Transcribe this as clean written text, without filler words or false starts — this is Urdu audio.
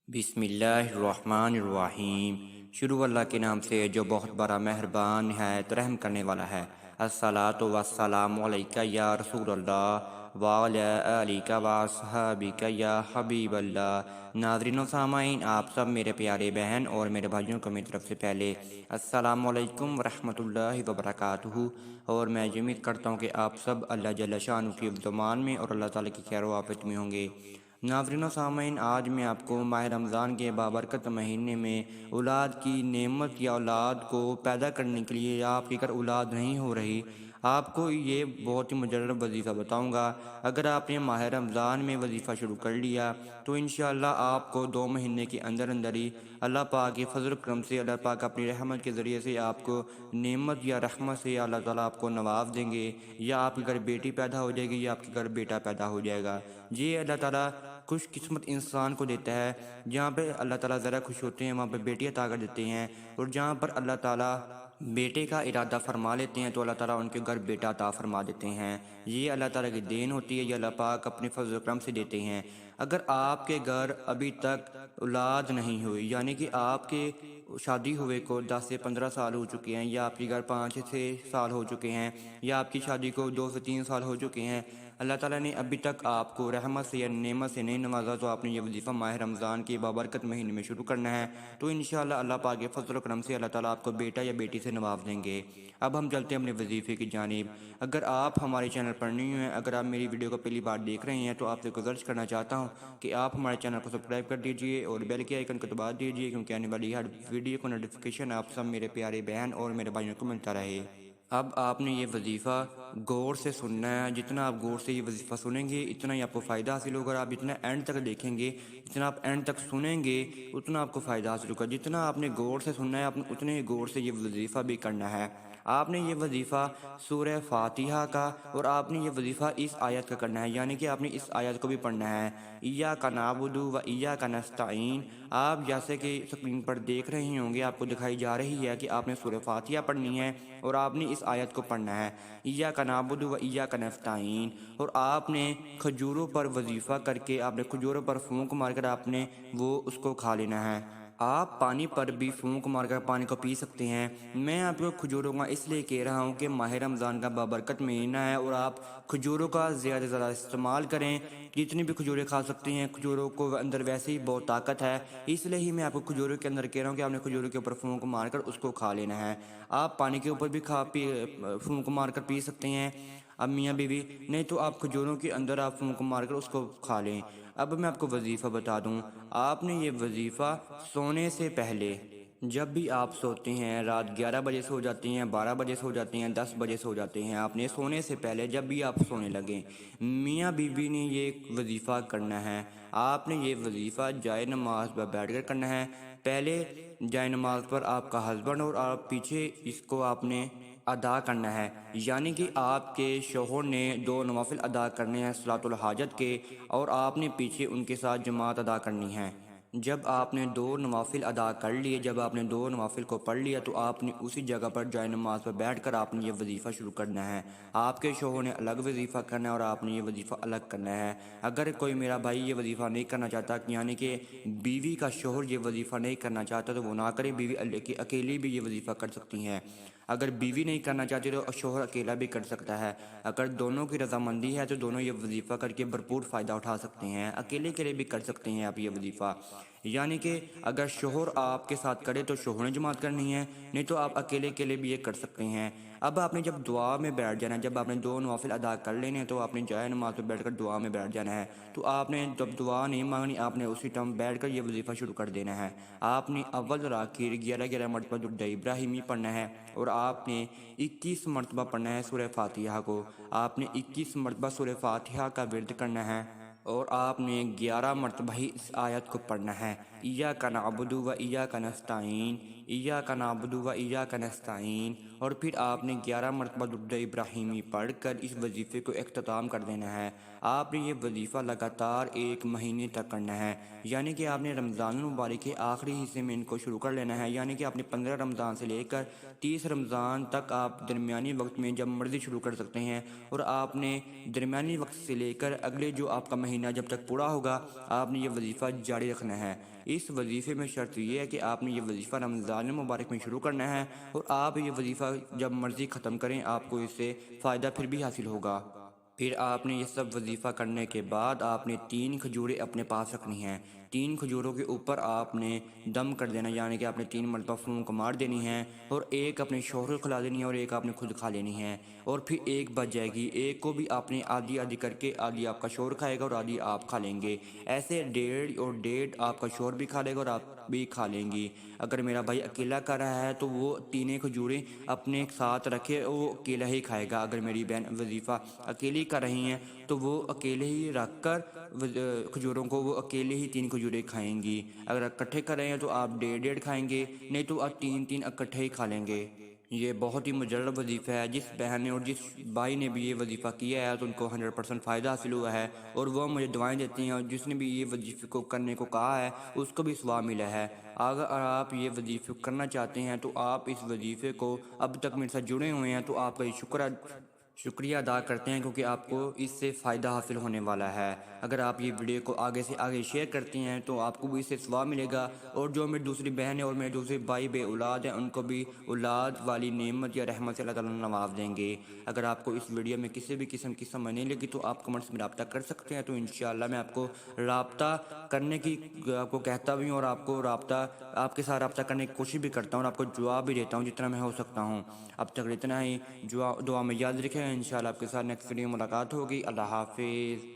بسم اللہ الرحمن الرحیم۔ شروع اللہ کے نام سے جو بہت بڑا مہربان نہایت رحم کرنے والا ہے۔ الصلاۃ والسلام علیکہ یا رسول اللہ وعلی آلک واصحابک یا حبیب اللہ۔ ناظرین و سامعین، آپ سب میرے پیارے بہن اور میرے بھائیوں کو میری طرف سے پہلے السلام علیکم ورحمۃ اللہ وبرکاتہ، اور میں امید کرتا ہوں کہ آپ سب اللہ جل شانہ کی امان میں اور اللہ تعالیٰ کی خیر و عافیت میں ہوں گے۔ ناظرین و سامعین، آج میں آپ کو ماہ رمضان کے بابرکت مہینے میں اولاد کی نعمت یا اولاد کو پیدا کرنے کے لیے، یا آپ کے گھر اولاد نہیں ہو رہی، آپ کو یہ بہت ہی مجرب وظیفہ بتاؤں گا۔ اگر آپ نے ماہ رمضان میں وظیفہ شروع کر لیا تو انشاءاللہ آپ کو 2 مہینے کے اندر اندر ہی اللہ پاک کے فضل و کرم سے، اللہ پاک اپنی رحمت کے ذریعے سے آپ کو نعمت یا رحمت سے اللہ تعالیٰ آپ کو نواز دیں گے، یا آپ کے گھر بیٹی پیدا ہو جائے گی یا آپ کے گھر بیٹا پیدا ہو جائے گا۔ یہ اللہ تعالیٰ خوش قسمت انسان کو دیتا ہے۔ جہاں پہ اللہ تعالیٰ ذرا خوش ہوتے ہیں وہاں پہ بیٹی عطا کر دیتے ہیں، اور جہاں پر اللہ تعالیٰ بیٹے کا ارادہ فرما لیتے ہیں تو اللہ تعالیٰ ان کے گھر بیٹا عطا فرما دیتے ہیں۔ یہ اللہ تعالیٰ کی دین ہوتی ہے، یہ اللہ پاک اپنے فضل و کرم سے دیتے ہیں۔ اگر آپ کے گھر ابھی تک اولاد نہیں ہوئی، یعنی کہ آپ کے شادی ہوئے کو 10 سے 15 سال ہو چکے ہیں، یا آپ کے گھر 5 سے 6 سال ہو چکے ہیں، یا آپ کی شادی کو 2 سے 3 سال ہو چکے ہیں، اللہ تعالیٰ نے ابھی تک آپ کو رحمت سے یا نعمت سے نہیں نوازا، تو آپ نے یہ وظیفہ ماہ رمضان کے بابرکت مہینے میں شروع کرنا ہے، تو انشاءاللہ اللہ پاک کے فضل و کرم سے اللہ تعالیٰ آپ کو بیٹا یا بیٹی سے نواز دیں گے۔ اب ہم چلتے ہیں اپنے وظیفے کی جانب۔ اگر آپ ہمارے چینل پر نہیں ہیں، اگر آپ میری ویڈیو کو پہلی بار دیکھ رہے ہیں، تو آپ سے گزارش کرنا چاہتا ہوں کہ آپ ہمارے چینل کو سبسکرائب کر دیجئے اور بیل کے آئیکن کو دبا دیجئے، کیونکہ آنے والی ہر ویڈیو کو نوٹیفیکیشن آپ سب میرے پیارے بہن اور میرے بھائیوں کو ملتا رہے۔ اب آپ نے یہ وظیفہ غور سے سننا ہے۔ جتنا آپ غور سے یہ وظیفہ سنیں گے اتنا ہی آپ کو فائدہ حاصل ہوگا، اور آپ جتنا اینڈ تک دیکھیں گے، جتنا آپ اینڈ تک سنیں گے اتنا آپ کو فائدہ حاصل ہوگا۔ جتنا آپ نے غور سے سننا ہے، آپ نے اتنے ہی غور سے یہ وظیفہ بھی کرنا ہے۔ آپ نے یہ وظیفہ سورہ فاتحہ کا، اور آپ نے یہ وظیفہ اس آیت کا کرنا ہے، یعنی کہ آپ نے اس آیت کو بھی پڑھنا ہے، ایاک نعبد و ایاک نستعین۔ آپ جیسے کہ اسکرین پر دیکھ رہے ہوں گے، آپ کو دکھائی جا رہی ہے کہ آپ نے سورہ فاتحہ پڑھنی ہے اور آپ نے اس آیت کو پڑھنا ہے، ایاک نعبد و ایاک نستعین۔ اور آپ نے کھجوروں پر وظیفہ کر کے، آپ نے کھجوروں پر پھونک مار کر آپ نے اس کو کھا لینا ہے۔ آپ پانی پر بھی پھونک مار کر پانی کو پی سکتے ہیں۔ میں آپ کو کھجوروں کا اس لیے کہہ رہا ہوں کہ ماہ رمضان کا بابرکت مہینہ ہے، اور آپ کھجوروں کا زیادہ سے زیادہ استعمال کریں۔ جتنی بھی کھجوریں کھا سکتے ہیں، کھجوروں کو اندر ویسے ہی بہت طاقت ہے، اس لیے ہی میں آپ کو کھجوروں کے اندر کہہ رہا ہوں کہ آپ نے کھجوروں کے اوپر پھونک مار کر اس کو کھا لینا ہے۔ آپ پانی کے اوپر بھی پھونک مار کر پی سکتے ہیں، اب میاں بیوی، نہیں تو آپ کھجوروں کے اندر آپ پھونک مار کر اس کو کھا لیں۔ اب میں آپ کو وظیفہ بتا دوں۔ آپ نے یہ وظیفہ سونے سے پہلے، جب بھی آپ سوتے ہیں، رات 11 بجے سو جاتے ہیں، 12 بجے سو جاتے ہیں، 10 بجے سو جاتے ہیں، آپ نے سونے سے پہلے جب بھی آپ سونے لگیں، میاں بیوی نے یہ وظیفہ کرنا ہے۔ آپ نے یہ وظیفہ جائے نماز پر بیٹھ کر کرنا ہے۔ پہلے جائے نماز پر آپ کا ہسبینڈ اور آپ پیچھے اس کو آپ نے ادا کرنا ہے، یعنی کہ آپ کے شوہر نے 2 نوافل ادا کرنے ہیں صلاۃ الحاجت کے، اور آپ نے پیچھے ان کے ساتھ جماعت ادا کرنی ہے۔ جب آپ نے 2 نوافل ادا کر لیے، جب آپ نے 2 نوافل کو پڑھ لیا، تو آپ نے اسی جگہ پر جائے نماز پر بیٹھ کر آپ نے یہ وظیفہ شروع کرنا ہے۔ آپ کے شوہر نے الگ وظیفہ کرنا ہے اور آپ نے یہ وظیفہ الگ کرنا ہے۔ اگر کوئی میرا بھائی یہ وظیفہ نہیں کرنا چاہتا، یعنی کہ بیوی کا شوہر یہ وظیفہ نہیں کرنا چاہتا، تو وہ نہ کرے، بیوی اکیلی بھی یہ وظیفہ کر سکتی ہیں۔ اگر بیوی نہیں کرنا چاہتی تو شوہر اکیلا بھی کر سکتا ہے۔ اگر دونوں کی رضامندی ہے تو دونوں یہ وظیفہ کر کے بھرپور فائدہ اٹھا سکتے ہیں۔ اکیلے کے لیے بھی کر سکتے ہیں آپ یہ وظیفہ، یعنی کہ اگر شوہر آپ کے ساتھ کرے تو شوہر نے جماعت کرنی ہے، نہیں تو آپ اکیلے کے لیے بھی یہ کر سکتے ہیں۔ اب آپ نے جب دعا میں بیٹھ جانا ہے، جب آپ نے 2 نوافل ادا کر لینے ہیں، تو آپ نے جائے نماز پہ بیٹھ کر دعا میں بیٹھ جانا ہے۔ تو آپ نے جب دعا نہیں مانگنی، آپ نے اسی ٹائم بیٹھ کر یہ وظیفہ شروع کر دینا ہے۔ آپ نے اول اور آخر 11 مرتبہ درود ابراہیمی پڑھنا ہے، اور آپ نے 21 مرتبہ پڑھنا ہے سورہ فاتحہ کو۔ آپ نے 21 مرتبہ سورہ فاتحہ کا ورد کرنا ہے، اور آپ نے 11 مرتبہ ہی اس آیت کو پڑھنا ہے، ایاک نعبد و ایاک نستعین، ایاک نعبد و ایاک نستعین۔ اور پھر آپ نے 11 مرتبہ درود ابراہیمی پڑھ کر اس وظیفے کو اختتام کر دینا ہے۔ آپ نے یہ وظیفہ لگاتار 1 مہینے تک کرنا ہے، یعنی کہ آپ نے رمضان المبارک کے آخری حصے میں ان کو شروع کر لینا ہے، یعنی کہ آپ نے 15 رمضان سے لے کر 30 رمضان تک آپ درمیانی وقت میں جب مرضی شروع کر سکتے ہیں، اور آپ نے درمیانی وقت سے لے کر اگلے جو آپ کا مہینہ مہینہ جب تک پورا ہوگا آپ نے یہ وظیفہ جاری رکھنا ہے۔ اس وظیفے میں شرط یہ ہے کہ آپ نے یہ وظیفہ رمضان مبارک میں شروع کرنا ہے اور آپ یہ وظیفہ جب مرضی ختم کریں، آپ کو اس سے فائدہ پھر بھی حاصل ہوگا۔ پھر آپ نے یہ سب وظیفہ کرنے کے بعد آپ نے 3 کھجوریں اپنے پاس رکھنی ہیں۔ 3 کھجوروں کے اوپر آپ نے دم کر دینا، یعنی کہ آپ نے 3 مرتبہ پھونک مار دینی ہے، اور ایک اپنے شوہر کو کھلا دینی ہے اور ایک آپ نے خود کھا لینی ہے، اور پھر ایک بچ جائے گی۔ ایک کو بھی آپ نے آدھی آدھی کر کے، آدھی آپ کا شوہر کھائے گا اور آدھی آپ کھا لیں گے۔ ایسے 1.5 آپ کا شوہر بھی کھا لے گا اور آپ بھی کھا لیں گی۔ اگر میرا بھائی اکیلا کر رہا ہے تو وہ 3 کھجوریں اپنے ساتھ رکھے، وہ اکیلا ہی کھائے گا۔ اگر میری بہن وظیفہ اکیلی کر رہی ہیں تو وہ اکیلے ہی رکھ کر کھجوروں کو وہ اکیلے ہی 3 کھجوریں کھائیں گی۔ اگر اکٹھے کر رہے ہیں تو آپ 1.5 کھائیں گے، نہیں تو آپ 3 اکٹھے ہی کھا لیں گے۔ یہ بہت ہی مجرب وظیفہ ہے۔ جس بہن نے اور جس بھائی نے بھی یہ وظیفہ کیا ہے تو ان کو 100% فائدہ حاصل ہوا ہے، اور وہ مجھے دعائیں دیتی ہیں، اور جس نے بھی یہ وظیفے کو کرنے کو کہا ہے اس کو بھی ثواب ملا ہے۔ اگر آپ یہ وظیفے کرنا چاہتے ہیں تو آپ اس وظیفے کو اب تک میرے ساتھ جڑے ہوئے ہیں تو آپ کا یہ شکریہ ادا کرتے ہیں، کیونکہ آپ کو اس سے فائدہ حاصل ہونے والا ہے۔ اگر آپ یہ ویڈیو کو آگے سے آگے شیئر کرتے ہیں تو آپ کو بھی اس سے ثواب ملے گا، اور جو میری دوسری بہن اور میرے دوسرے بھائی بے اولاد ہیں ان کو بھی اولاد والی نعمت یا رحمت سے اللہ تعالیٰ نواز دیں گے۔ اگر آپ کو اس ویڈیو میں کسی بھی قسم کی سمجھ نہیں لگی تو آپ کمنٹس میں رابطہ کر سکتے ہیں، تو انشاءاللہ میں آپ کو رابطہ کرنے کی آپ کو کہتا بھی ہوں، اور آپ کو آپ کے ساتھ رابطہ کرنے کی کوشش بھی کرتا ہوں، اور آپ کو جواب بھی دیتا ہوں جتنا میں ہو سکتا ہوں۔ اب تک اتنا ہی، دعا میں یاد رکھیں، انشاءاللہ آپ کے ساتھ نیکسٹ ویڈیو میں ملاقات ہوگی۔ اللہ حافظ۔